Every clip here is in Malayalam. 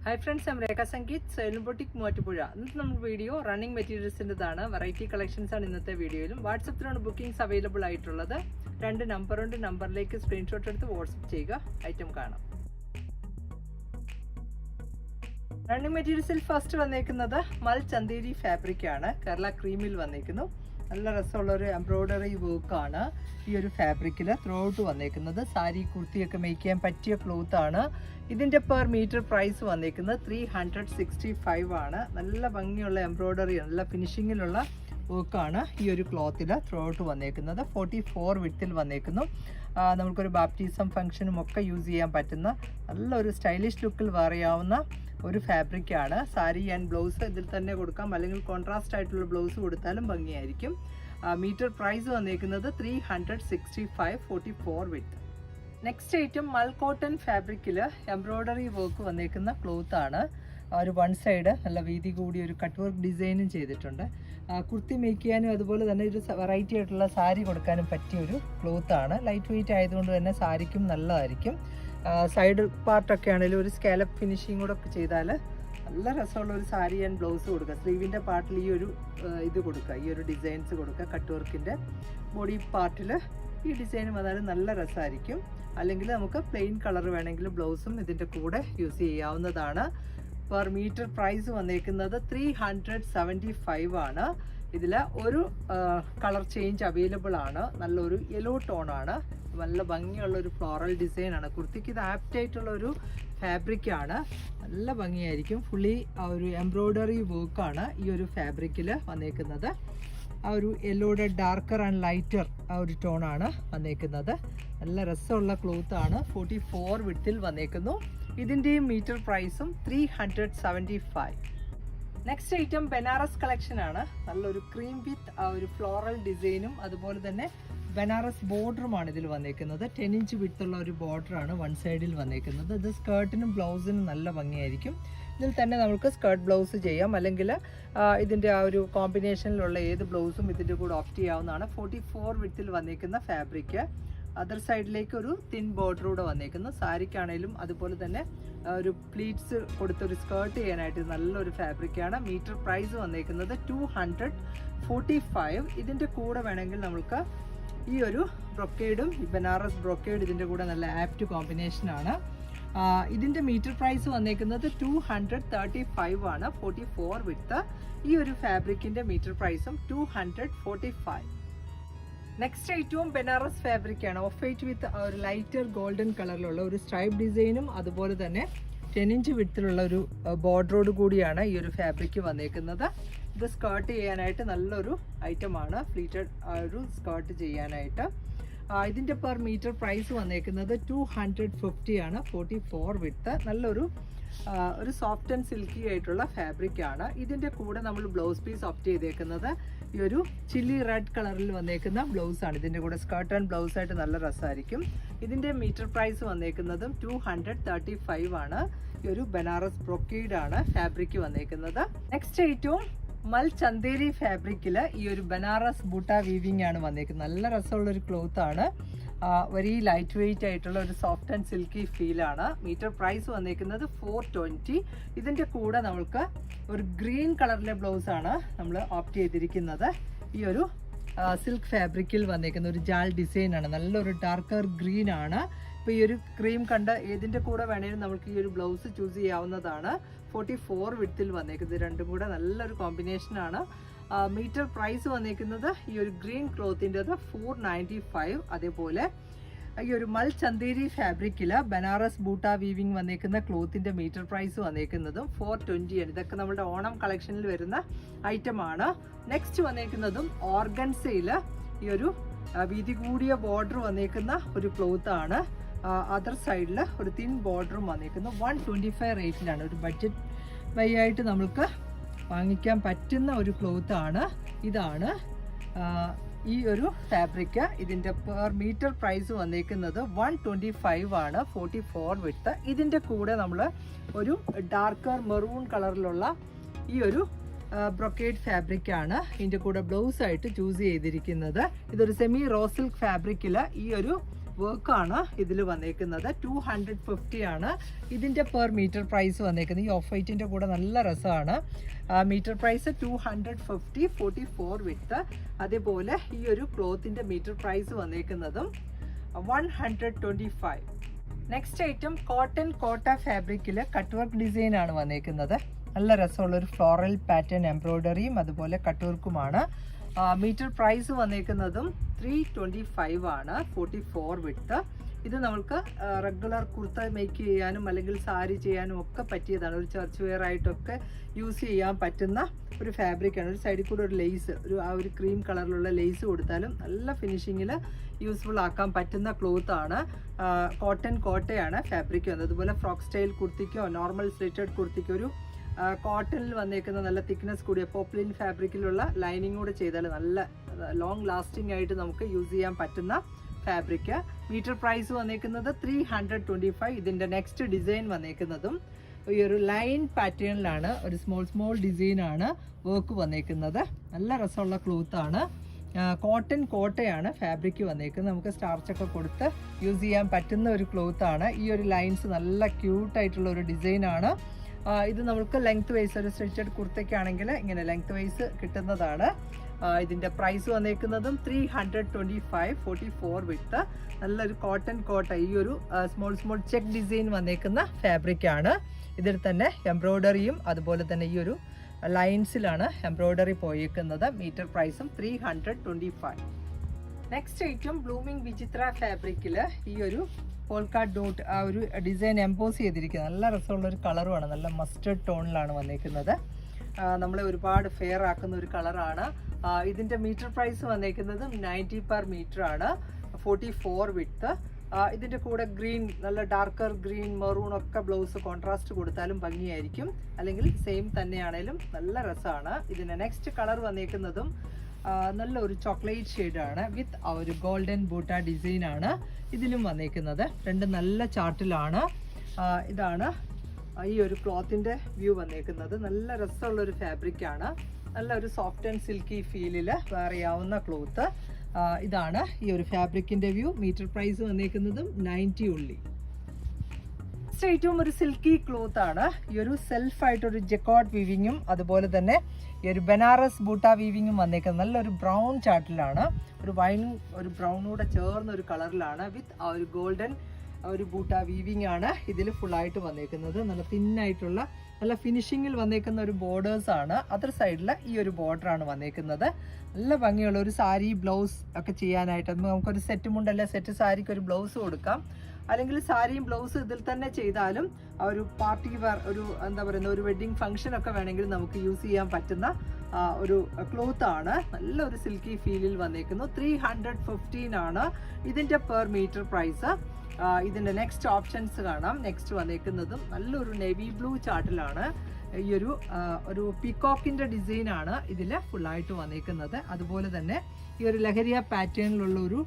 Hi friends, I'm Rekha Sangeet, Salon Boutique Moovattupuzha. ഇന്നത്തെ നമ്മുടെ വീഡിയോ റണ്ണിങ് മെറ്റീരിയൽസിൻ്റെതാണ്. വെറൈറ്റി കളക്ഷൻസ് ആണ് ഇന്നത്തെ വീഡിയോയിലും. വാട്സപ്പിലാണ് ബുക്കിംഗ്സ് അവൈലബിൾ ആയിട്ടുള്ളത്. 2 നമ്പറുണ്ട്. നമ്പറിലേക്ക് സ്ക്രീൻഷോട്ട് എടുത്ത് വാട്സപ്പ് ചെയ്യുക. ഐറ്റം കാണാം. റണ്ണിങ് മെറ്റീരിയൽസിൽ ഫസ്റ്റ് വന്നേക്കുന്നത് മൽ ചന്തേരി ഫാബ്രിക് ആണ്. കേരള ക്രീമിൽ വന്നേക്കുന്നു. നല്ല രസമുള്ള ഒരു എംബ്രോയ്ഡറി വർക്കാണ് ഈ ഒരു ഫാബ്രിക്കിൽ ത്രൂ ഔട്ട് വന്നേക്കുന്നത്. സാരി കുർത്തിയൊക്കെ മേക്ക് ചെയ്യാൻ പറ്റിയ ക്ലോത്ത് ആണ്. ഇതിൻ്റെ പെർ മീറ്റർ പ്രൈസ് വന്നേക്കുന്നത് 365 ആണ്. നല്ല ഭംഗിയുള്ള എംബ്രോയ്ഡറി, നല്ല ഫിനിഷിങ്ങിലുള്ള വർക്കാണ് ഈ ഒരു ക്ലോത്തിൽ ത്രൂ ഔട്ട് വന്നേക്കുന്നത്. 44 വിഡ്ത്തിൽ വന്നേക്കുന്നു. നമുക്കൊരു ബാപ്റ്റിസം ഫംഗ്ഷനും ഒക്കെ യൂസ് ചെയ്യാൻ പറ്റുന്ന നല്ലൊരു സ്റ്റൈലിഷ് ലുക്കിൽ വേറെയാവുന്ന ഒരു ഫാബ്രിക്കാണ്. സാരി ആൻഡ് ബ്ലൗസ് ഇതിൽ തന്നെ കൊടുക്കാം, അല്ലെങ്കിൽ കോൺട്രാസ്റ്റ് ആയിട്ടുള്ള ബ്ലൗസ് കൊടുത്താലും ഭംഗിയായിരിക്കും. മീറ്റർ പ്രൈസ് വന്നേക്കുന്നത് 365, 44 വിഡ്ത്ത്. നെക്സ്റ്റ് ഐറ്റം മൽ കോട്ടൺ ഫാബ്രിക്കിൽ എംബ്രോയ്ഡറി വർക്ക് വന്നേക്കുന്ന ക്ലോത്ത് ആണ്. ഒരു വൺ സൈഡ് നല്ല വീതി കൂടി ഒരു കട്ട് വർക്ക് ഡിസൈനും ചെയ്തിട്ടുണ്ട്. കുർത്തി മേക്ക് ചെയ്യാനും അതുപോലെ തന്നെ ഒരു വെറൈറ്റി ആയിട്ടുള്ള സാരി കൊടുക്കാനും പറ്റിയ ഒരു ക്ലോത്ത് ആണ്. ലൈറ്റ് വെയിറ്റ് ആയതുകൊണ്ട് തന്നെ സാരിക്കും നല്ലതായിരിക്കും. സൈഡ് പാർട്ടൊക്കെ ആണെങ്കിലും ഒരു സ്കാലപ്പ് ഫിനിഷിങ് കൂടെ ഒക്കെ ചെയ്താൽ നല്ല രസമുള്ള ഒരു സാരി ആൻഡ് ബ്ലൗസ് കൊടുക്കുക. സ്ലീവിൻ്റെ പാർട്ടിൽ ഈ ഒരു ഇത് കൊടുക്കുക, ഈ ഒരു ഡിസൈൻസ് കൊടുക്കുക. കട്ട് വർക്കിൻ്റെ ബോഡി പാർട്ടിൽ ഈ ഡിസൈൻ വന്നാലും നല്ല രസമായിരിക്കും. അല്ലെങ്കിൽ നമുക്ക് പ്ലെയിൻ കളർ വേണമെങ്കിൽ ബ്ലൗസും ഇതിൻ്റെ കൂടെ യൂസ് ചെയ്യാവുന്നതാണ്. പെർ മീറ്റർ പ്രൈസ് വന്നേക്കുന്നത് 375 ആണ്. ഇതിൽ ഒരു കളർ ചേഞ്ച് അവൈലബിൾ ആണ്. നല്ലൊരു യെല്ലോ ടോൺ ആണ്. നല്ല ഭംഗിയുള്ള ഒരു ഫ്ലോറൽ ഡിസൈൻ ആണ്. കുർത്തിക്ക് ഇത് ആപ്റ്റ് ആയിട്ടുള്ള ഒരു ഫാബ്രിക്കാണ്. നല്ല ഭംഗിയായിരിക്കും. ഫുള്ളി ആ ഒരു എംബ്രോയ്ഡറി വർക്കാണ് ഈ ഒരു ഫാബ്രിക്കിൽ വന്നേക്കുന്നത്. ആ ഒരു യെല്ലോയുടെ ഡാർക്കർ ആൻഡ് ലൈറ്റർ ആ ഒരു ടോണാണ് വന്നേക്കുന്നത്. നല്ല രസമുള്ള ക്ലോത്ത് ആണ്. 44 വിഡ്ത്തിൽ വന്നേക്കുന്നു. ഇതിൻ്റെയും മീറ്റർ പ്രൈസും 375. നെക്സ്റ്റ് ഐറ്റം ബനാറസ് കളക്ഷൻ ആണ്. നല്ലൊരു ക്രീം വിത്ത് ആ ഒരു ഫ്ലോറൽ ഡിസൈനും അതുപോലെ തന്നെ ബനാറസ് ബോർഡറുമാണ് ഇതിൽ വന്നേക്കുന്നത്. 10 ഇഞ്ച് വിട്ടുള്ള ഒരു ബോർഡറാണ് വൺ സൈഡിൽ വന്നേക്കുന്നത്. ഇത് സ്കേർട്ടിനും ബ്ലൗസിനും നല്ല ഭംഗിയായിരിക്കും. ഇതിൽ തന്നെ നമുക്ക് സ്കേർട്ട് ബ്ലൗസ് ചെയ്യാം, അല്ലെങ്കിൽ ഇതിൻ്റെ ആ ഒരു കോമ്പിനേഷനിലുള്ള ഏത് ബ്ലൗസും ഇതിൻ്റെ കൂടെ ഓപ്റ്റ് ചെയ്യാവുന്നതാണ്. 44 വിഡ്ത്തിൽ വന്നേക്കുന്ന ഫാബ്രിക്. അതർ സൈഡിലേക്ക് ഒരു തിൻ ബോർഡറൂടെ വന്നേക്കുന്നു. സാരിക്കാണേലും അതുപോലെ തന്നെ ഒരു പ്ലീറ്റ്സ് കൊടുത്തൊരു സ്കേർട്ട് ചെയ്യാനായിട്ട് നല്ലൊരു ഫാബ്രിക്കാണ്. മീറ്റർ പ്രൈസ് വന്നേക്കുന്നത് 245. ഇതിൻ്റെ കൂടെ വേണമെങ്കിൽ നമുക്ക് ഈ ഒരു ബ്രൊക്കേഡും ബനാറസ് ബ്രൊക്കേഡ് ഇതിൻ്റെ കൂടെ നല്ല ആപ്റ്റ് കോമ്പിനേഷനാണ്. ഇതിൻ്റെ മീറ്റർ പ്രൈസ് വന്നേക്കുന്നത് 235 ആണ്. 44 വിഡ്ത്ത്. ഈ ഒരു ഫാബ്രിക്കിൻ്റെ മീറ്റർ പ്രൈസും 245. നെക്സ്റ്റ് ഐറ്റവും ബനാറസ് ഫാബ്രിക്കാണ്. ഓഫ് വൈറ്റ് വിത്ത് ഒരു ലൈറ്റർ ഗോൾഡൻ കളറിലുള്ള ഒരു സ്ട്രൈപ്പ് ഡിസൈനും അതുപോലെ തന്നെ 10 ഇഞ്ച് വിഡ്ത്തിലുള്ള ഒരു ബോർഡറോട് കൂടിയാണ് ഈ ഒരു ഫാബ്രിക് വന്നേക്കുന്നത്. ഇത് സ്കേർട്ട് ചെയ്യാനായിട്ട് നല്ലൊരു ഐറ്റമാണ്. ഫ്ലീറ്റഡ് ഒരു സ്കേർട്ട് ചെയ്യാനായിട്ട്. ഇതിൻ്റെ പെർ മീറ്റർ പ്രൈസ് വന്നേക്കുന്നത് 250 ആണ്. 44 വിഡ്ത്ത്. നല്ലൊരു ഒരു സോഫ്റ്റ് ആൻഡ് സിൽക്കി ആയിട്ടുള്ള ഫാബ്രിക് ആണ്. ഇതിൻ്റെ കൂടെ നമ്മൾ ബ്ലൗസ് പീസ് ഓപ്റ്റ് ചെയ്തേക്കുന്നത് ഈ ഒരു ചില്ലി റെഡ് കളറിൽ വന്നേക്കുന്ന ബ്ലൗസ് ആണ്. ഇതിൻ്റെ കൂടെ സ്കേർട്ട് ആൻഡ് ബ്ലൗസ് ആയിട്ട് നല്ല രസമായിരിക്കും. ഇതിൻ്റെ മീറ്റർ പ്രൈസ് വന്നേക്കുന്നതും 235 ആണ്. ഈ ഒരു ബനാറസ് ബ്രൊക്കേഡ് ആണ് ഫാബ്രിക് വന്നേക്കുന്നത്. നെക്സ്റ്റ് ഐറ്റവും മൽ ചന്തേരി ഫാബ്രിക്കിൽ ഈ ഒരു ബനാറസ് ബൂട്ട വീവിംഗ് ആണ് വന്നേക്കുന്നത്. നല്ല രസമുള്ളൊരു ക്ലോത്ത് ആണ്. വെരി ലൈറ്റ് വെയിറ്റ് ആയിട്ടുള്ള ഒരു സോഫ്റ്റ് ആൻഡ് സിൽക്കി ഫീലാണ്. മീറ്റർ പ്രൈസ് വന്നേക്കുന്നത് 420. ഇതിൻ്റെ കൂടെ നമുക്ക് ഒരു ഗ്രീൻ കളറിലെ ബ്ലൗസ് ആണ് നമ്മൾ ഓപ്റ്റ് ചെയ്തിരിക്കുന്നത്. ഈ ഒരു സിൽക്ക് ഫാബ്രിക്കിൽ വന്നേക്കുന്ന ഒരു ജാൽ ഡിസൈൻ ആണ്. നല്ലൊരു ഡാർക്കർ ഗ്രീൻ ആണ്. ഇപ്പോൾ ഈ ഒരു ക്രീം കണ്ട് ഏതിൻ്റെ കൂടെ വേണമെങ്കിലും നമുക്ക് ഈ ഒരു ബ്ലൗസ് ചൂസ് ചെയ്യാവുന്നതാണ്. 44 വിഡ്ത്തിൽ വന്നേക്കുന്നത്. രണ്ടും കൂടെ നല്ലൊരു കോമ്പിനേഷനാണ്. മീറ്റർ പ്രൈസ് വന്നേക്കുന്നത് ഈ ഒരു ഗ്രീൻ ക്ലോത്തിൻ്റെത് 495. അതേപോലെ ഈ ഒരു മൽ ചന്തേരി ഫാബ്രിക്കിൽ ബനാറസ് ബൂട്ട വീവിംഗ് വന്നേക്കുന്ന ക്ലോത്തിൻ്റെ മീറ്റർ പ്രൈസ് വന്നേക്കുന്നതും 420 ആണ്. ഇതൊക്കെ നമ്മുടെ ഓണം കളക്ഷനിൽ വരുന്ന ഐറ്റമാണ്. നെക്സ്റ്റ് വന്നേക്കുന്നതും ഓർഗൻസയിൽ ഈ ഒരു വീതി കൂടിയ ബോർഡർ വന്നേക്കുന്ന ഒരു ക്ലോത്ത് ആണ്. അതർ സൈഡിൽ ഒരു തിൻ ബോർഡറും വന്നേക്കുന്നു. 125 റേറ്റിലാണ്. ഒരു ബഡ്ജറ്റ് വൈ ആയിട്ട് നമുക്ക് വാങ്ങിക്കാൻ പറ്റുന്ന ഒരു ക്ലോത്ത് ആണ്. ഇതാണ് ഈ ഒരു ഫാബ്രിക്. ഇതിൻ്റെ പെർ മീറ്റർ പ്രൈസ് വന്നേക്കുന്നത് 125 ആണ്. 44 വിഡ്ത്ത്. ഇതിൻ്റെ കൂടെ നമ്മൾ ഒരു ഡാർക്കർ മെറൂൺ കളറിലുള്ള ഈ ഒരു ബ്രൊക്കേഡ് ഫാബ്രിക്കാണ് ഇതിൻ്റെ കൂടെ ബ്ലൗസ് ആയിട്ട് ചൂസ് ചെയ്തിരിക്കുന്നത്. ഇതൊരു സെമി റോ സിൽക്ക് ഫാബ്രിക്കിൽ ഈ ഒരു വർക്കാണ് ഇതിൽ വന്നേക്കുന്നത്. 250 ആണ് ഇതിൻ്റെ പെർ മീറ്റർ പ്രൈസ് വന്നേക്കുന്നത്. ഈ ഓഫ് വൈറ്റിൻ്റെ കൂടെ നല്ല രസമാണ്. Metre price 250, 44 width. അതേപോലെ ഈ ഒരു ക്ലോത്തിൻ്റെ മീറ്റർ പ്രൈസ് വന്നേക്കുന്നതും 125. നെക്സ്റ്റ് ഐറ്റം കോട്ടൺ കോട്ട ഫാബ്രിക്കിൽ കട്ട് വർക്ക് ഡിസൈൻ ആണ് വന്നേക്കുന്നത്. നല്ല രസമുള്ള ഒരു ഫ്ലോറൽ പാറ്റേൺ എംബ്രോയ്ഡറിയും അതുപോലെ കട്ട് വർക്കുമാണ്. മീറ്റർ പ്രൈസ് വന്നേക്കുന്നതും 325 ആണ്, 44 വിട്ട്. ഇത് നമ്മൾക്ക് റെഗുലർ കുർത്ത മേക്ക് ചെയ്യാനും അല്ലെങ്കിൽ സാരി ചെയ്യാനും ഒക്കെ പറ്റിയതാണ്. ഒരു ചർച്ച് വെയർ ആയിട്ടൊക്കെ യൂസ് ചെയ്യാൻ പറ്റുന്ന ഒരു ഫാബ്രിക്കാണ്. ഒരു സൈഡിൽ കൂടെ ഒരു ലേസ്, ഒരു ക്രീം കളറിലുള്ള ലേസ് കൊടുത്താലും നല്ല ഫിനിഷിങ്ങിൽ യൂസ്ഫുൾ ആക്കാൻ പറ്റുന്ന ക്ലോത്ത് ആണ്. കോട്ടൺ കോട്ടയാണ് ഫാബ്രിക് വന്നത്. അതുപോലെ ഫ്രോക്ക് സ്റ്റൈൽ കുർത്തിക്കോ നോർമൽ സ്ലിറ്റഡ് കുർത്തിക്കോ ഒരു കോട്ടണിൽ വന്നേക്കുന്ന നല്ല തിക്നെസ് കൂടിയ പോപ്ലിൻ ഫാബ്രിക്കിലുള്ള ലൈനിങ് കൂടെ ചെയ്താൽ നല്ല ലോങ് ലാസ്റ്റിംഗ് ആയിട്ട് നമുക്ക് യൂസ് ചെയ്യാൻ പറ്റുന്ന ഫാബ്രിക്. മീറ്റർ പ്രൈസ് വന്നേക്കുന്നത് 325. ഇതിൻ്റെ നെക്സ്റ്റ് ഡിസൈൻ വന്നേക്കുന്നതും ഈ ഒരു ലൈൻ പാറ്റേണിലാണ്. ഒരു സ്മോൾ ഡിസൈനാണ് വർക്ക് വന്നേക്കുന്നത്. നല്ല രസമുള്ള ക്ലോത്താണ്. കോട്ടൺ കോട്ടയാണ് ഫാബ്രിക് വന്നേക്കുന്നത്. നമുക്ക് സ്റ്റാർച്ചൊക്കെ കൊടുത്ത് യൂസ് ചെയ്യാൻ പറ്റുന്ന ഒരു ക്ലോത്താണ്. ഈ ഒരു ലൈൻസ് നല്ല ക്യൂട്ടായിട്ടുള്ള ഒരു ഡിസൈനാണ്. ഇത് നമുക്ക് ലെങ്ത് വൈസ് ഒരു സ്റ്റിച്ചഡ് കുർത്തയ്ക്കാണെങ്കിൽ ഇങ്ങനെ ലെങ്ത് വൈസ് കിട്ടുന്നതാണ്. ഇതിൻ്റെ പ്രൈസ് വന്നേക്കുന്നതും 325, 44 വിത്ത്. നല്ലൊരു കോട്ടൺ കോട്ട, ഈ ഒരു സ്മോൾ ചെക്ക് ഡിസൈൻ വന്നേക്കുന്ന ഫാബ്രിക്കാണ്. ഇതിൽ തന്നെ എംബ്രോയ്ഡറിയും അതുപോലെ തന്നെ ഈ ഒരു ലൈൻസിലാണ് എംബ്രോയ്ഡറി പോയേക്കുന്നത്. മീറ്റർ പ്രൈസും 325. നെക്സ്റ്റ് ഐറ്റം ബ്ലൂമിംഗ് വിചിത്ര ഫാബ്രിക്കിൽ ഈ ഒരു പോൾക്കാ ഡോട്ട് ആ ഒരു ഡിസൈൻ എംപോസ് ചെയ്തിരിക്കുന്നത്. നല്ല രസമുള്ള ഒരു കളറുമാണ്. നല്ല മസ്റ്റർഡ് ടോണിലാണ് വന്നേക്കുന്നത്. നമ്മളെ ഒരുപാട് ഫെയർ ആക്കുന്ന ഒരു കളറാണ്. ഇതിൻ്റെ മീറ്റർ പ്രൈസ് വന്നേക്കുന്നത് 90 പെർ മീറ്റർ ആണ്, 44 വിത്ത്. ഇതിൻ്റെ കൂടെ ഗ്രീൻ, നല്ല ഡാർക്കർ ഗ്രീൻ, മെറൂൺ ഒക്കെ ബ്ലൗസ് കോൺട്രാസ്റ്റ് കൊടുത്താലും ഭംഗിയായിരിക്കും. അല്ലെങ്കിൽ സെയിം തന്നെയാണേലും നല്ല രസമാണ്. ഇതിൻ്റെ നെക്സ്റ്റ് കളർ വന്നേക്കുന്നതും നല്ല ഒരു ചോക്ലേറ്റ് ഷെയ്ഡാണ് വിത്ത് ആ ഒരു ഗോൾഡൻ ബൂട്ട ഡിസൈനാണ് ഇതിലും വന്നേക്കുന്നത്. രണ്ടും നല്ല ചാർട്ടിലാണ്. ഇതാണ് ഈ ഒരു ക്ലോത്തിൻ്റെ വ്യൂ വന്നേക്കുന്നത്. നല്ല രസമുള്ളൊരു ഫാബ്രിക്കാണ്. നല്ല ഒരു സോഫ്റ്റ് ആൻഡ് സിൽക്കി ഫീലിൽ വേറെയാവുന്ന ക്ലോത്ത്. ഇതാണ് ഈ ഒരു ഫാബ്രിക്കിൻ്റെ വ്യൂ. മീറ്റർ പ്രൈസ് വന്നേക്കുന്നതും 90 ഉള്ളി. ഏറ്റവും ഒരു സിൽക്കി ക്ലോത്ത് ആണ്. ഈ ഒരു സെൽഫായിട്ടൊരു ജെക്കോട്ട് വീവിങ്ങും അതുപോലെ തന്നെ ഈ ഒരു ബനാറസ് ബൂട്ട വീവിങ്ങും വന്നേക്കുന്നത്. നല്ലൊരു ബ്രൗൺ ചാർട്ടിലാണ്. ഒരു വൈനും ഒരു ബ്രൗണൂടെ ചേർന്ന ഒരു കളറിലാണ് വിത്ത് ആ ഒരു ഗോൾഡൻ ഒരു ബൂട്ട വീവിങ് ആണ് ഇതിൽ ഫുള്ളായിട്ട് വന്നേക്കുന്നത്. നല്ല തിന്നായിട്ടുള്ള നല്ല ഫിനിഷിങ്ങിൽ വന്നേക്കുന്ന ഒരു ബോർഡേഴ്സ് ആണ്. അതർ സൈഡിൽ ഈ ഒരു ബോർഡറാണ് വന്നേക്കുന്നത്. നല്ല ഭംഗിയുള്ള ഒരു സാരി ബ്ലൗസ് ഒക്കെ ചെയ്യാനായിട്ട് നമുക്കൊരു സെറ്റ് മുണ്ടല്ല സെറ്റ് സാരിക്ക് ഒരു ബ്ലൗസ് കൊടുക്കാം. അല്ലെങ്കിൽ സാരിയും ബ്ലൗസ് ഇതിൽ തന്നെ ചെയ്താലും ആ ഒരു പാർട്ടി വെയർ, ഒരു എന്താ പറയുന്ന ഒരു വെഡ്ഡിങ് ഫംഗ്ഷൻ ഒക്കെ വേണമെങ്കിൽ നമുക്ക് യൂസ് ചെയ്യാൻ പറ്റുന്ന ഒരു ക്ലോത്ത് ആണ്. നല്ലൊരു സിൽക്കി ഫീലിൽ വന്നേക്കുന്നു. 315 ആണ് ഇതിൻ്റെ പെർ മീറ്റർ പ്രൈസ്. ഇതിൻ്റെ നെക്സ്റ്റ് ഓപ്ഷൻസ് കാണാം. നെക്സ്റ്റ് വന്നേക്കുന്നതും നല്ലൊരു നേവി ബ്ലൂ ചാർട്ടിലാണ്. ഈ ഒരു പീകോക്കിൻ്റെ ഡിസൈനാണ് ഇതിൽ ഫുള്ളായിട്ട് വന്നേക്കുന്നത്. അതുപോലെ തന്നെ ഈ ഒരു ലഹരിയ പാറ്റേണിലുള്ള ഒരു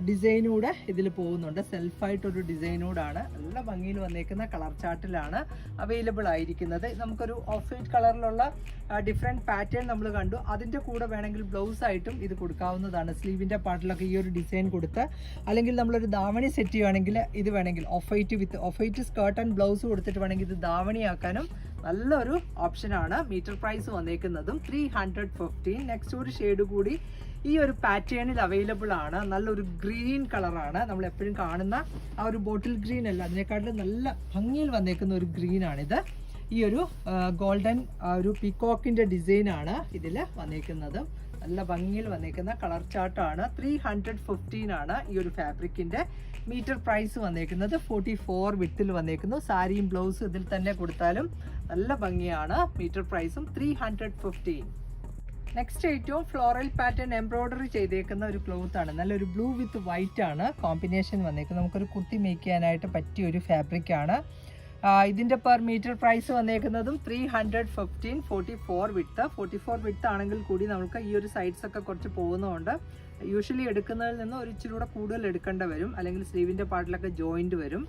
ഡിസൈനൂടെ ഇതിൽ പോകുന്നുണ്ട്. സെൽഫായിട്ടൊരു ഡിസൈനൂടാണ്. നല്ല ഭംഗിയിൽ വന്നേക്കുന്ന കളർ ചാർട്ടിലാണ് അവൈലബിൾ ആയിരിക്കുന്നത്. നമുക്കൊരു ഓഫ് വൈറ്റ് കളറിലുള്ള ഡിഫറെൻറ്റ് പാറ്റേൺ നമ്മൾ കണ്ടു. അതിൻ്റെ കൂടെ വേണമെങ്കിൽ ബ്ലൗസ് ആയിട്ടും ഇത് കൊടുക്കാവുന്നതാണ്. സ്ലീവിൻ്റെ പാർട്ടിലൊക്കെ ഈ ഒരു ഡിസൈൻ കൊടുത്ത് അല്ലെങ്കിൽ നമ്മളൊരു ധാവണി സെറ്റ് ചെയ്യുകയാണെങ്കിൽ ഇത് വേണമെങ്കിൽ off white skirt and blouse കൊടുത്തിട്ട് വേണമെങ്കിൽ ഇത് ധാവണിയാക്കാനും നല്ലൊരു ഓപ്ഷനാണ്. മീറ്റർ പ്രൈസ് വന്നേക്കുന്നതും 315. നെക്സ്റ്റ് ഒരു ഷെയ്ഡ് കൂടി ഈ ഒരു പാറ്റേണിൽ അവൈലബിൾ ആണ്. നല്ലൊരു ഗ്രീൻ കളറാണ്. നമ്മൾ എപ്പോഴും കാണുന്ന ആ ഒരു ബോട്ടിൽ ഗ്രീൻ അല്ല, അതിനെക്കാട്ടിലും നല്ല ഭംഗിയിൽ വന്നേക്കുന്ന ഒരു ഗ്രീനാണിത്. ഈ ഒരു ഗോൾഡൻ ഒരു പീകോക്കിൻ്റെ ഡിസൈനാണ് ഇതിൽ വന്നേക്കുന്നത്. നല്ല ഭംഗിയിൽ വന്നേക്കുന്ന കളർ ചാർട്ടാണ്. 315 ആണ് ഈ ഒരു ഫാബ്രിക്കിൻ്റെ മീറ്റർ പ്രൈസ് വന്നേക്കുന്നത്. 44 വിത്തിൽ വന്നേക്കുന്നു. സാരിയും ബ്ലൗസും ഇതിൽ തന്നെ കൊടുത്താലും നല്ല ഭംഗിയാണ്. മീറ്റർ പ്രൈസും 315. നെക്സ്റ്റ് ഏറ്റവും ഫ്ലോറൽ പാറ്റേൺ എംബ്രോയ്ഡറി ചെയ്തേക്കുന്ന ഒരു ക്ലോത്ത് ആണ്. നല്ലൊരു ബ്ലൂ വിത്ത് വൈറ്റ് ആണ് കോമ്പിനേഷൻ വന്നേക്കുന്നത്. നമുക്കൊരു കുർത്തി മേക്ക് ചെയ്യാനായിട്ട് പറ്റിയ ഒരു ഫാബ്രിക് ആണ്. ഇതിൻ്റെ പെർ മീറ്റർ പ്രൈസ് വന്നേക്കുന്നതും 315, 44 വിട്ട്. 44 വിട്ട് ആണെങ്കിൽ കൂടി നമുക്ക് ഈ ഒരു സൈഡ്സ് ഒക്കെ കുറച്ച് പോകുന്നതുകൊണ്ട് യൂഷ്വലി എടുക്കുന്നതിൽ നിന്ന് ഒരു ഇച്ചിരി കൂടെ കൂടുതൽ എടുക്കേണ്ട വരും. അല്ലെങ്കിൽ സ്ലീവിൻ്റെ പാർട്ടിലൊക്കെ ജോയിൻറ്റ് വരും.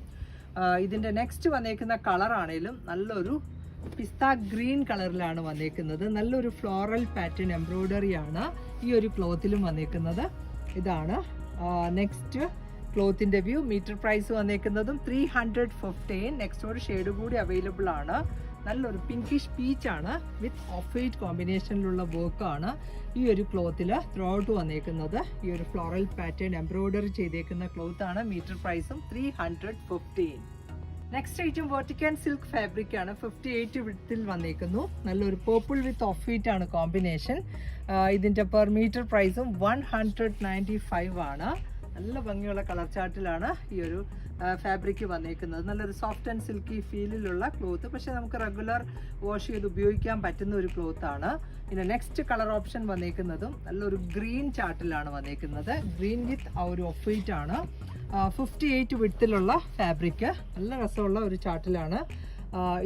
ഇതിൻ്റെ നെക്സ്റ്റ് വന്നേക്കുന്ന കളറാണേലും നല്ലൊരു പിസ്ത ഗ്രീൻ കളറിലാണ് വന്നേക്കുന്നത്. നല്ലൊരു ഫ്ലോറൽ പാറ്റേൺ എംബ്രോയ്ഡറി ആണ് ഈ ഒരു ക്ലോത്തിലും വന്നേക്കുന്നത്. ഇതാണ് നെക്സ്റ്റ് ക്ലോത്തിൻ്റെ വ്യൂ. മീറ്റർ പ്രൈസ് വന്നേക്കുന്നതും 315. നെക്സ്റ്റ് ഒരു ഷെയ്ഡ് കൂടി അവൈലബിൾ ആണ്. നല്ലൊരു പിങ്കിഷ് പീച്ചാണ് വിത്ത് ഓഫ് വൈറ്റ് കോമ്പിനേഷനിലുള്ള വർക്കാണ് ഈ ഒരു ക്ലോത്തിൽ ത്രൂ ഔട്ട് വന്നേക്കുന്നത്. ഈ ഒരു ഫ്ലോറൽ പാറ്റേൺ എംബ്രോയിഡറി ചെയ്തേക്കുന്ന ക്ലോത്താണ്. മീറ്റർ പ്രൈസും 315. നെക്സ്റ്റ് ഐറ്റം വെർട്ടിക്കൻ സിൽക്ക് ഫാബ്രിക് ആണ്. 58 വിഡ്ത്തിൽ വന്നേക്കുന്നു. നല്ലൊരു പേർപ്പിൾ വിത്ത് ഓഫ് വൈറ്റ് ആണ് കോമ്പിനേഷൻ. ഇതിൻ്റെ പെർ മീറ്റർ പ്രൈസും 195 ആണ്. നല്ല ഭംഗിയുള്ള കളർ ചാർട്ടിലാണ് ഈ ഒരു ഫാബ്രിക് വന്നേക്കുന്നത്. നല്ലൊരു സോഫ്റ്റ് ആൻഡ് സിൽക്കി ഫീലിലുള്ള ക്ലോത്ത്, പക്ഷെ നമുക്ക് റെഗുലർ വാഷ് ചെയ്ത് ഉപയോഗിക്കാൻ പറ്റുന്ന ഒരു ക്ലോത്ത് ആണ്. പിന്നെ നെക്സ്റ്റ് കളർ ഓപ്ഷൻ വന്നേക്കുന്നതും നല്ലൊരു ഗ്രീൻ ചാർട്ടിലാണ് വന്നേക്കുന്നത്. ഗ്രീൻ വിത്ത് ആ ഒരു ഓഫ് വൈറ്റ് ആണ്. 58 വിഡ്ത്തിലുള്ള ഫാബ്രിക്. നല്ല രസമുള്ള ഒരു ചാർട്ടിലാണ്.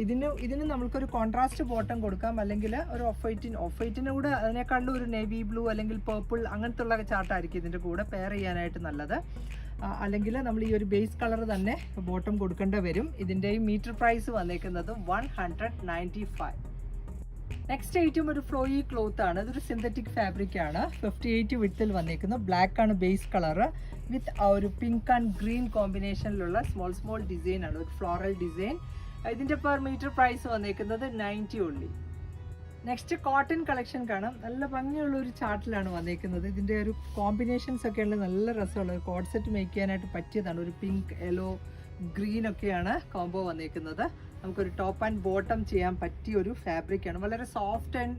ഇതിന് നമ്മൾക്കൊരു കോൺട്രാസ്റ്റ് ബോട്ടം കൊടുക്കാം, അല്ലെങ്കിൽ ഒരു ഓഫ് വൈറ്റിൻ്റെ കൂടെ അതിനേക്കാളും ഒരു നേവി ബ്ലൂ അല്ലെങ്കിൽ പേർപ്പിൾ അങ്ങനത്തെ ഉള്ള ചാർട്ടായിരിക്കും ഇതിൻ്റെ കൂടെ പെയർ ചെയ്യാനായിട്ട് നല്ലത്. അല്ലെങ്കിൽ നമ്മൾ ഈ ഒരു ബേസ് കളർ തന്നെ ബോട്ടം കൊടുക്കേണ്ടി വരും. ഇതിൻ്റെയും മീറ്റർ പ്രൈസ് വന്നേക്കുന്നത് 195. നെക്സ്റ്റ് ഐറ്റം ഒരു ഫ്ലോയി ക്ലോത്ത് ആണ്. ഇതൊരു സിന്തറ്റിക് ഫാബ്രിക് ആണ്. 58 വിഡ്ത്തിൽ വന്നേക്കുന്നു. ബ്ലാക്ക് ആണ് ബേസ് കളർ വിത്ത് ആ ഒരു പിങ്ക് ആൻഡ് ഗ്രീൻ കോമ്പിനേഷനിലുള്ള സ്മോൾ ഡിസൈൻ ആണ്, ഒരു ഫ്ലോറൽ ഡിസൈൻ. ഇതിൻ്റെ പെർ മീറ്റർ പ്രൈസ് വന്നേക്കുന്നത് 90 ഉള്ളി. നെക്സ്റ്റ് കോട്ടൺ കളക്ഷൻ കാണാം. നല്ല ഭംഗിയുള്ള ഒരു ചാർട്ടിലാണ് വന്നേക്കുന്നത്. ഇതിൻ്റെ ഒരു കോമ്പിനേഷൻസ് ഒക്കെ ഉണ്ട്, നല്ല രസമുള്ള ഒരു കോഡ് സെറ്റ് മേക്ക് ചെയ്യാനായിട്ട് പറ്റിയതാണ്. ഒരു പിങ്ക്, യെല്ലോ, ഗ്രീൻ ഒക്കെയാണ് കോംബോ വന്നേക്കുന്നത്. നമുക്കൊരു ടോപ്പ് ആൻഡ് ബോട്ടം ചെയ്യാൻ പറ്റിയ ഒരു ഫാബ്രിക്കാണ്. വളരെ സോഫ്റ്റ് ആൻഡ്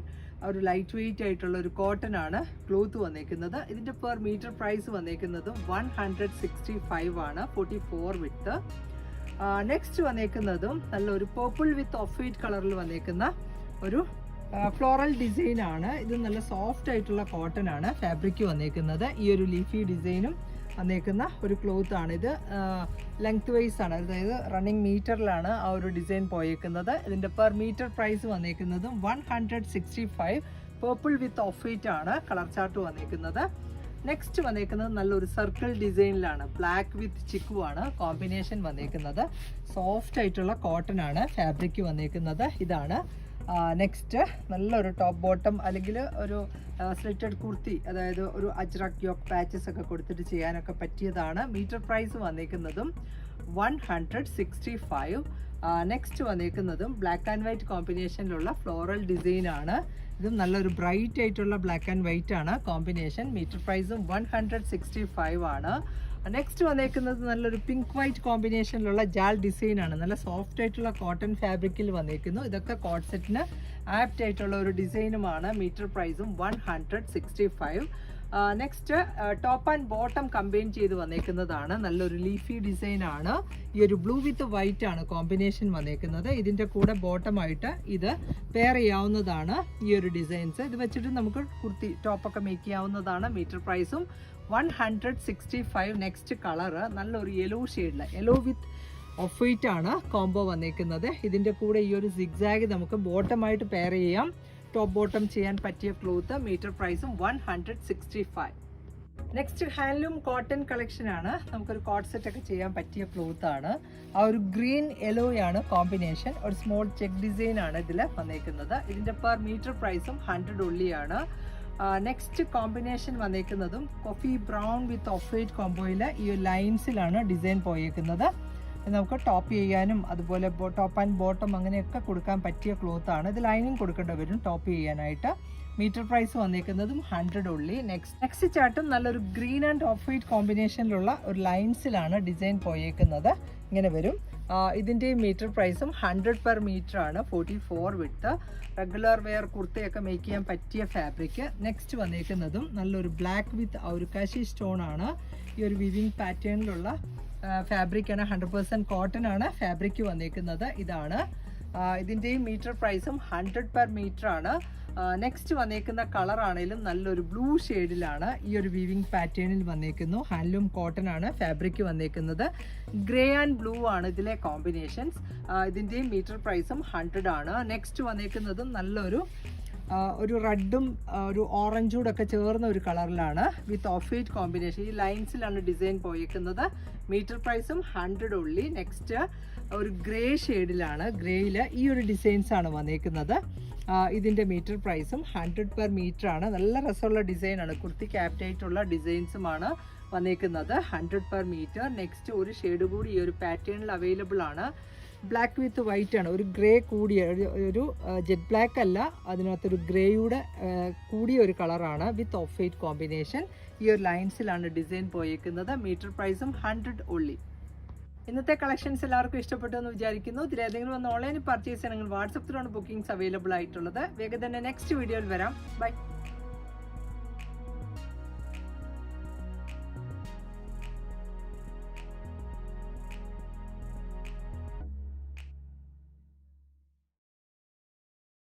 ഒരു ലൈറ്റ് വെയിറ്റ് ആയിട്ടുള്ള ഒരു കോട്ടൺ ആണ് ക്ലോത്ത് വന്നേക്കുന്നത്. ഇതിൻ്റെ പെർ മീറ്റർ പ്രൈസ് വന്നേക്കുന്നത് 165 ആണ്. 44 വിഡ്ത്ത്. നെക്സ്റ്റ് വന്നേക്കുന്നതും നല്ലൊരു പേർപ്പിൾ വിത്ത് ഓഫ് വൈറ്റ് കളറിൽ വന്നേക്കുന്ന ഒരു ഫ്ലോറൽ ഡിസൈൻ ആണ്. ഇത് നല്ല സോഫ്റ്റ് ആയിട്ടുള്ള കോട്ടൺ ആണ് ഫാബ്രിക് വന്നേക്കുന്നത്. ഈ ഒരു ലീഫി ഡിസൈനും വന്നേക്കുന്ന ഒരു ക്ലോത്ത് ആണ്. ഇത് ലെങ്ത് വൈസ് ആണ്, അതായത് റണ്ണിങ് മീറ്ററിലാണ് ആ ഒരു ഡിസൈൻ പോയേക്കുന്നത്. ഇതിൻ്റെ പെർ മീറ്റർ പ്രൈസ് വന്നേക്കുന്നതും 165. പേർപ്പിൾ വിത്ത് ഓഫ് വൈറ്റ് ആണ് കളർ ചാർട്ട് വന്നേക്കുന്നത്. നെക്സ്റ്റ് വന്നേക്കുന്നത് നല്ലൊരു സർക്കിൾ ഡിസൈനിലാണ്. ബ്ലാക്ക് വിത്ത് ചിക്കു ആണ് കോമ്പിനേഷൻ വന്നേക്കുന്നത്. സോഫ്റ്റ് ആയിട്ടുള്ള കോട്ടൺ ആണ് ഫാബ്രിക് വന്നേക്കുന്നത്. ഇതാണ് നെക്സ്റ്റ്. നല്ലൊരു ടോപ്പ് ബോട്ടം അല്ലെങ്കിൽ ഒരു സ്ലിറ്റഡ് കുർത്തി, അതായത് ഒരു അജ്രക് യോക്ക് പാച്ചസ് ഒക്കെ കൊടുത്തിട്ട് ചെയ്യാനൊക്കെ പറ്റിയതാണ്. മീറ്റർ പ്രൈസ് വന്നേക്കുന്നതും 165. നെക്സ്റ്റ് വന്നേക്കുന്നതും ബ്ലാക്ക് ആൻഡ് വൈറ്റ് കോമ്പിനേഷനിലുള്ള ഫ്ലോറൽ ഡിസൈൻ ആണ്. ഇതും നല്ലൊരു ബ്രൈറ്റ് ആയിട്ടുള്ള ബ്ലാക്ക് ആൻഡ് വൈറ്റ് ആണ് കോമ്പിനേഷൻ. മീറ്റർ പ്രൈസും 165 ആണ്. നെക്സ്റ്റ് വന്നേക്കുന്നത് നല്ലൊരു പിങ്ക് വൈറ്റ് കോമ്പിനേഷനിലുള്ള ജാൽ ഡിസൈൻ ആണ്. നല്ല സോഫ്റ്റ് ആയിട്ടുള്ള കോട്ടൺ ഫാബ്രിക്കിൽ വന്നേക്കുന്നു. ഇതൊക്കെ കോട്ട് സെറ്റിന് ആപ്റ്റ് ആയിട്ടുള്ള ഒരു ഡിസൈനുമാണ്. മീറ്റർ പ്രൈസും 165. Next top and bottom combine ചെയ്ത് വന്നേക്കുന്നതാണ്. നല്ലൊരു ലീഫി ഡിസൈൻ ആണ്. ഈ ഒരു ബ്ലൂ വിത്ത് വൈറ്റ് ആണ് കോമ്പിനേഷൻ വന്നേക്കുന്നത്. ഇതിൻ്റെ കൂടെ ബോട്ടമായിട്ട് ഇത് പെയർ ചെയ്യാവുന്നതാണ്. ഈ ഒരു ഡിസൈൻസ് ഇത് വെച്ചിട്ട് നമുക്ക് കുർത്തി ടോപ്പൊക്കെ മേക്ക് ചെയ്യാവുന്നതാണ്. മീറ്റർ പ്രൈസും 165. നെക്സ്റ്റ് കളറ് നല്ലൊരു യെല്ലോ ഷെയ്ഡിൽ, യെല്ലോ വിത്ത് ഓഫ് വൈറ്റ് ആണ് കോംബോ വന്നേക്കുന്നത്. ഇതിൻ്റെ കൂടെ ഈ ഒരു സിഗ്സാഗ് നമുക്ക് ബോട്ടമായിട്ട് പെയർ ചെയ്യാം. ടോപ്പ് ബോട്ടം ചെയ്യാൻ പറ്റിയ ക്ലോത്ത്. മീറ്റർ പ്രൈസും 165. നെക്സ്റ്റ് ഹാൻഡ്ലൂം കോട്ടൺ കളക്ഷൻ ആണ്. നമുക്കൊരു കോട്ട് സെറ്റ് ഒക്കെ ചെയ്യാൻ പറ്റിയ ക്ലോത്ത് ആണ്. ആ ഒരു ഗ്രീൻ യെല്ലോയാണ് കോമ്പിനേഷൻ. ഒരു സ്മോൾ ചെക്ക് ഡിസൈൻ ആണ് ഇതിൽ വന്നേക്കുന്നത്. ഇതിൻ്റെ പെർ മീറ്റർ പ്രൈസും 100 ഉള്ളിയാണ്. നെക്സ്റ്റ് കോമ്പിനേഷൻ വന്നേക്കുന്നതും coffee brown with off white കോംബോയിൽ ഈ ലൈൻസിലാണ് ഡിസൈൻ പോയേക്കുന്നത്. നമുക്ക് ടോപ്പ് ചെയ്യാനും അതുപോലെ ടോപ്പ് ആൻഡ് ബോട്ടം അങ്ങനെയൊക്കെ കൊടുക്കാൻ പറ്റിയ ക്ലോത്ത് ആണ്. ഇത് ലൈനിങ് കൊടുക്കേണ്ടി വരും ടോപ്പ് ചെയ്യാനായിട്ട്. മീറ്റർ പ്രൈസ് വന്നേക്കുന്നതും 100 ഉള്ളി. നെക്സ്റ്റ് ചാർട്ടും നല്ലൊരു ഗ്രീൻ ആൻഡ് ഓഫ് വൈറ്റ് കോമ്പിനേഷനിലുള്ള ഒരു ലൈൻസിലാണ് ഡിസൈൻ പോയേക്കുന്നത്. ഇങ്ങനെ വരും. ഇതിൻ്റെ മീറ്റർ പ്രൈസും 100 പെർ മീറ്റർ ആണ്. 44 വിഡ്ത്ത്. റെഗുലർ വെയർ കുർത്തയൊക്കെ മേക്ക് ചെയ്യാൻ പറ്റിയ ഫാബ്രിക്. നെക്സ്റ്റ് വന്നേക്കുന്നതും നല്ലൊരു ബ്ലാക്ക് വിത്ത് ഒരു കാശി സ്റ്റോൺ ആണ്. ഈ ഒരു വിവിങ് പാറ്റേണിലുള്ള ഫാബ്രിക് ആണ്. 100% കോട്ടൺ ആണ് ഫാബ്രിക് വന്നേക്കുന്നത്. ഇതാണ്. ഇതിൻ്റെയും മീറ്റർ പ്രൈസും 100 പെർ മീറ്റർ ആണ്. നെക്സ്റ്റ് വന്നേക്കുന്ന കളർ ആണെങ്കിലും നല്ലൊരു ബ്ലൂ ഷെയ്ഡിലാണ് ഈ ഒരു വീവിങ് പാറ്റേണിൽ വന്നേക്കുന്നു. ഹാൻഡ്ലൂം കോട്ടൺ ആണ് ഫാബ്രിക് വന്നേക്കുന്നത്. ഗ്രേ ആൻഡ് ബ്ലൂ ആണ് ഇതിലെ കോമ്പിനേഷൻസ്. ഇതിൻ്റെയും മീറ്റർ പ്രൈസും 100 ആണ്. നെക്സ്റ്റ് വന്നേക്കുന്നതും നല്ലൊരു റെഡും ഒരു ഓറഞ്ചും ഒക്കെ ചേർന്ന ഒരു കളറിലാണ് വിത്ത് ഓഫ് വൈറ്റ് കോമ്പിനേഷൻ. ഈ ലൈൻസിലാണ് ഡിസൈൻ പോയേക്കുന്നത്. മീറ്റർ പ്രൈസും 100 ഉള്ളി. നെക്സ്റ്റ് ഒരു ഗ്രേ ഷെയ്ഡിലാണ്. ഗ്രേയിൽ ഈ ഒരു ഡിസൈൻസ് ആണ് വന്നേക്കുന്നത്. ഇതിൻ്റെ മീറ്റർ പ്രൈസും 100 പെർ മീറ്റർ ആണ്. നല്ല രസമുള്ള ഡിസൈനാണ്. കുർത്തി ക്യാപ്റ്റായിട്ടുള്ള ഡിസൈൻസുമാണ് വന്നേക്കുന്നത്. 100 പെർ മീറ്റർ. നെക്സ്റ്റ് ഒരു ഷെയ്ഡ് കൂടി ഈ ഒരു പാറ്റേണിൽ അവൈലബിൾ ആണ്. ബ്ലാക്ക് വിത്ത് വൈറ്റ് ആണ്. ഒരു ഗ്രേ കൂടിയ ഒരു ജെറ്റ് ബ്ലാക്ക് അല്ല, അതിനകത്തൊരു ഗ്രേയുടെ കൂടിയ ഒരു കളറാണ് വിത്ത് ഓഫ് വൈറ്റ് കോമ്പിനേഷൻ. ഈ ഒരു ലൈൻസിലാണ് ഡിസൈൻ പോയേക്കുന്നത്. മീറ്റർ പ്രൈസും 100 ഓൺലി. ഇന്നത്തെ കളക്ഷൻസ് എല്ലാവർക്കും ഇഷ്ടപ്പെട്ടു എന്ന് വിചാരിക്കുന്നു. ഇതിലേതെങ്കിലും ഒന്ന് ഓൺലൈനിൽ പർച്ചേസ് ചെയ്യണമെങ്കിൽ വാട്സപ്പിലാണ് ബുക്കിംഗ്സ് അവൈലബിൾ ആയിട്ടുള്ളത്. വേഗം തന്നെ നെക്സ്റ്റ് വീഡിയോയിൽ വരാം. ബൈ.